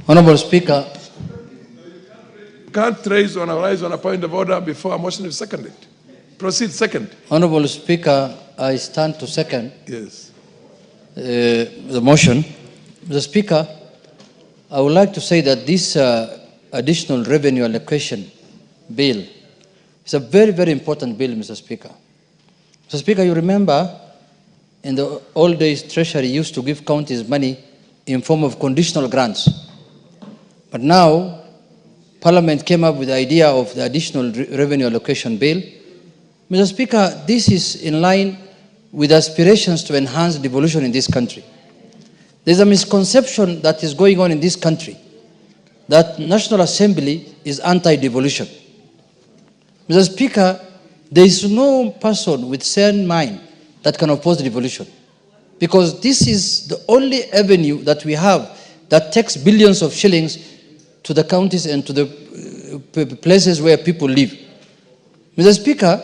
Honorable Speaker. You can't rise on a point of order before a motion is seconded. Proceed second. Honorable Speaker, I stand to second Yes. the motion. Mr. Speaker, I would like to say that this additional revenue allocation bill is a very, very important bill, Mr. Speaker. Mr. Speaker, you remember in the old days, Treasury used to give counties money in form of conditional grants. But now, Parliament came up with the idea of the additional revenue allocation bill. Mr. Speaker, this is in line with aspirations to enhance devolution in this country. There's a misconception that is going on in this country that National Assembly is anti-devolution. Mr. Speaker, there is no person with sane mind that can oppose devolution, because this is the only avenue that we have that takes billions of shillings to the counties and to the places where people live. Mr. Speaker,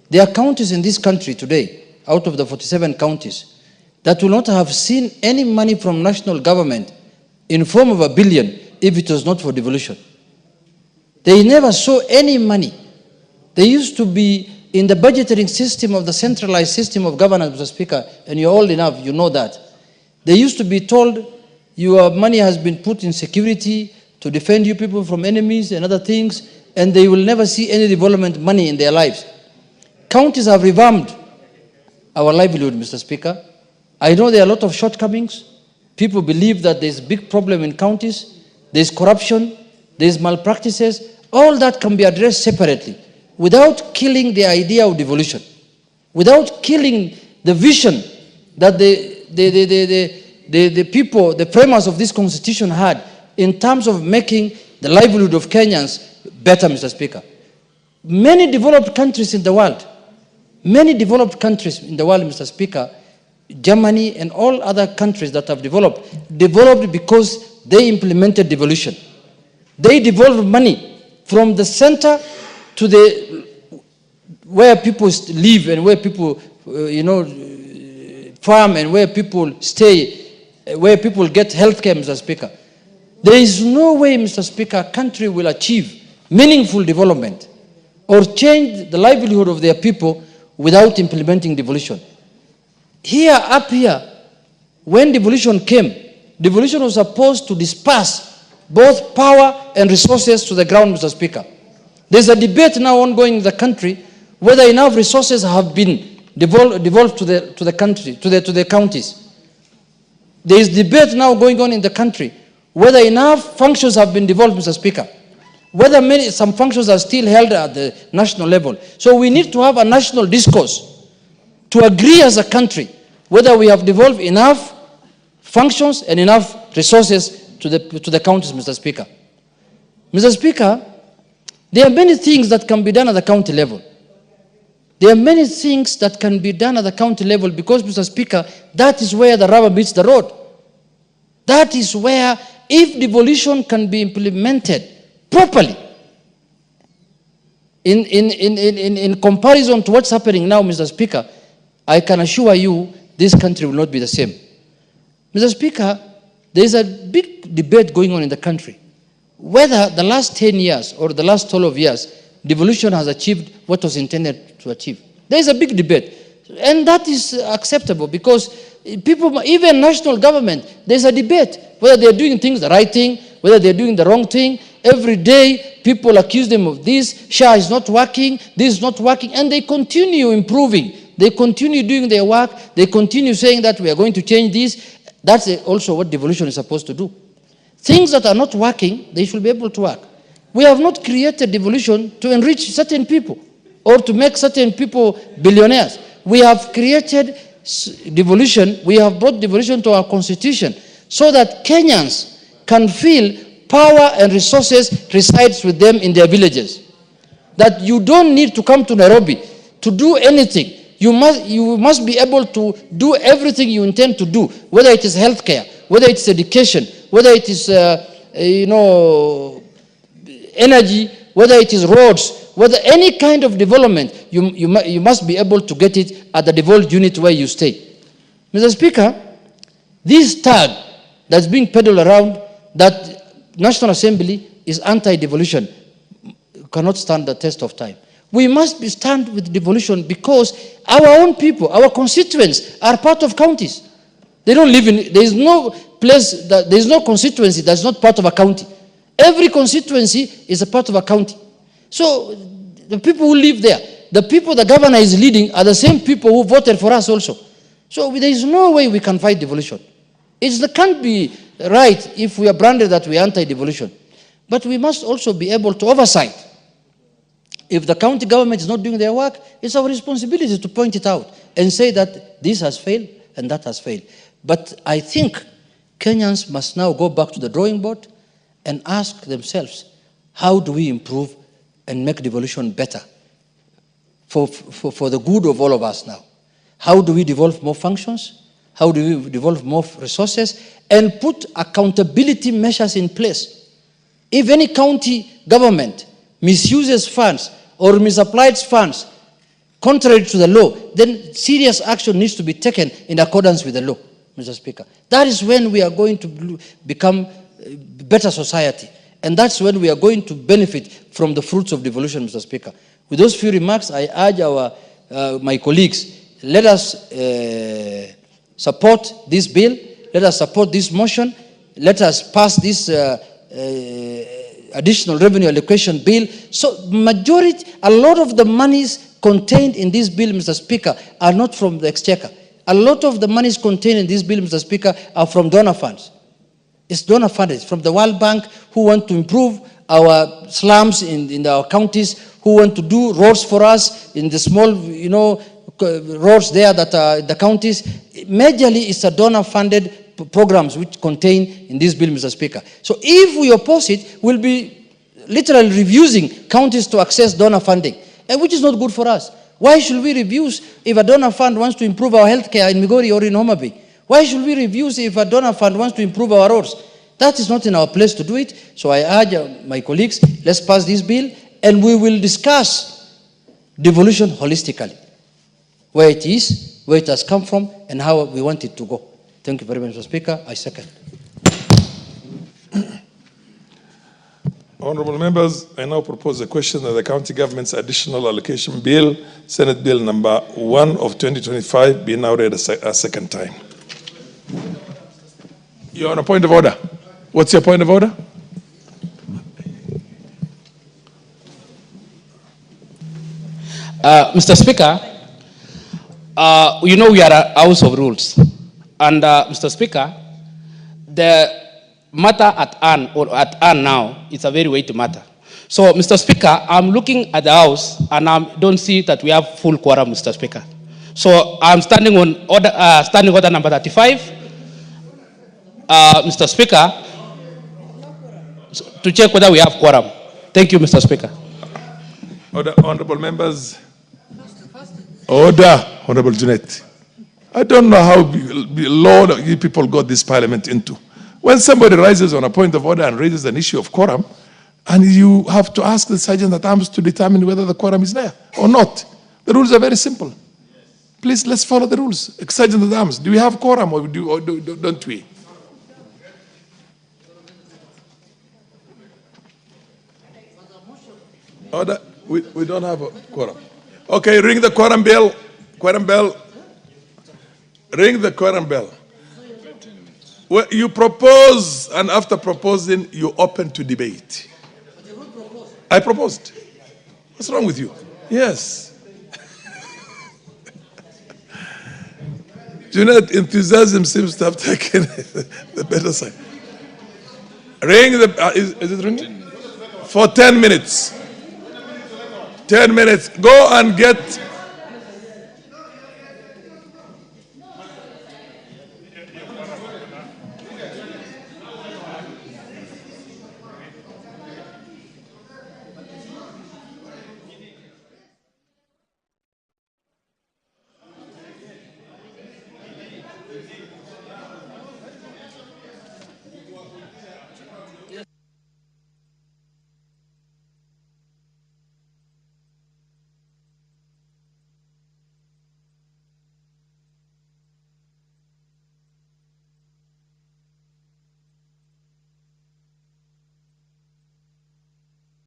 there are counties in this country today, out of the 47 counties, that will not have seen any money from national government in form of $1 billion if it was not for devolution. They never saw any money. They used to be in the budgeting system of the centralized system of governance, Mr. Speaker, and you're old enough, you know that. They used to be told, your money has been put in security to defend you people from enemies and other things, and they will never see any development money in their lives. Counties have revamped our livelihood, Mr. Speaker. I know there are a lot of shortcomings. People believe that there's a big problem in counties. There's corruption, there's malpractices. All that can be addressed separately without killing the idea of devolution, without killing the vision that the people, the framers of this constitution had in terms of making the livelihood of Kenyans better, Mr. Speaker. Many developed countries in the world, Mr. Speaker, Germany and all other countries that have developed because they implemented devolution. They devolved money from the center to where people live and where people, farm and where people stay, where people get health care, Mr. Speaker. There is no way, Mr. Speaker, a country will achieve meaningful development or change the livelihood of their people without implementing devolution. Up here, when devolution came, devolution was supposed to disperse both power and resources to the ground, Mr. Speaker. There's a debate now ongoing in the country whether enough resources have been devolved to the country, to the counties. There is debate now going on in the country whether enough functions have been devolved, Mr. Speaker. Whether some functions are still held at the national level. So we need to have a national discourse to agree as a country whether we have devolved enough functions and enough resources to the counties, Mr. Speaker. Mr. Speaker, there are many things that can be done at the county level. There are many things that can be done at the county level because, Mr. Speaker, that is where the rubber meets the road. That is where, if devolution can be implemented properly, in comparison to what's happening now, Mr. Speaker, I can assure you this country will not be the same. Mr. Speaker, there is a big debate going on in the country whether the last 10 years or the last 12 years, devolution has achieved what was intended to achieve. There is a big debate. And that is acceptable because people, even national government, there's a debate whether they're doing things the right thing, whether they're doing the wrong thing. Every day, people accuse them of this. SHA is not working, this is not working, and they continue improving. They continue doing their work. They continue saying that we are going to change this. That's also what devolution is supposed to do. Things that are not working, they should be able to work. We have not created devolution to enrich certain people or to make certain people billionaires. We have created devolution, we have brought devolution to our constitution so that Kenyans can feel power and resources resides with them in their villages. That you don't need to come to Nairobi to do anything. You must be able to do everything you intend to do, whether it is healthcare, whether it's education, whether it is energy, whether it is roads, whether any kind of development, you must be able to get it at the devolved unit where you stay. Mr. Speaker, this tag that's being peddled around that National Assembly is anti-devolution, cannot stand the test of time. We must stand with devolution because our own people, our constituents are part of counties. They don't live in, there is no place, there is no constituency that's not part of a county. Every constituency is a part of a county. So the people who live there, the people the governor is leading are the same people who voted for us also. So there is no way we can fight devolution. It can't be right if we are branded that we are anti-devolution. But we must also be able to oversight. If the county government is not doing their work, it's our responsibility to point it out and say that this has failed and that has failed. But I think Kenyans must now go back to the drawing board and ask themselves, how do we improve and make devolution better for the good of all of us now? How do we devolve more functions? How do we devolve more resources? And put accountability measures in place. If any county government misuses funds or misapplies funds contrary to the law, then serious action needs to be taken in accordance with the law, Mr. Speaker. That is when we are going to become a better society. And that's when we are going to benefit from the fruits of devolution, Mr. Speaker. With those few remarks, I urge my colleagues, let us support this bill, let us support this motion, let us pass this additional revenue allocation bill. So majority, a lot of the monies contained in this bill, Mr. Speaker, are not from the exchequer. A lot of the monies contained in this bill, Mr. Speaker, are from donor funds. It's donor funds from the World Bank who want to improve our slums in our counties, who want to do roads for us in the small, roads there that are the counties. Majorly, it's a donor-funded programs which contain in this bill, Mr. Speaker. So if we oppose it, we'll be literally refusing counties to access donor funding, and which is not good for us. Why should we refuse if a donor fund wants to improve our healthcare in Migori or in Homa Bay? Why should we refuse if a donor fund wants to improve our roads? That is not in our place to do it. So I urge my colleagues, let's pass this bill, and we will discuss devolution holistically, where it is, where it has come from, and how we want it to go. Thank you very much, Mr. Speaker. I second. Honorable members, I now propose a question that the county government's additional allocation bill, Senate Bill number 1 of 2025, be now read a second time. You're on a point of order. What's your point of order? Mr. Speaker, we are a house of rules. And Mr. Speaker, the matter at hand now is a very weighty matter. So, Mr. Speaker, I'm looking at the House and I don't see that we have full quorum, Mr. Speaker. So, I'm standing on order, standing order number 35, Mr. Speaker, to check whether we have quorum. Thank you, Mr. Speaker. Order, honorable members. Order, Honorable Junet. I don't know how law you people got this parliament into. When somebody rises on a point of order and raises an issue of quorum, and you have to ask the sergeant at arms to determine whether the quorum is there or not. The rules are very simple. Please, let's follow the rules. Sergeant at arms, do we have quorum or don't we? Order. We don't have a quorum. Okay, ring the quorum bell. Quorum bell. Ring the quorum bell. Well, you propose, and after proposing, you open to debate. I proposed. What's wrong with you? Yes. Junet, enthusiasm seems to have taken the better side. Ring the, is it ringing? For 10 minutes. 10 minutes. Go and get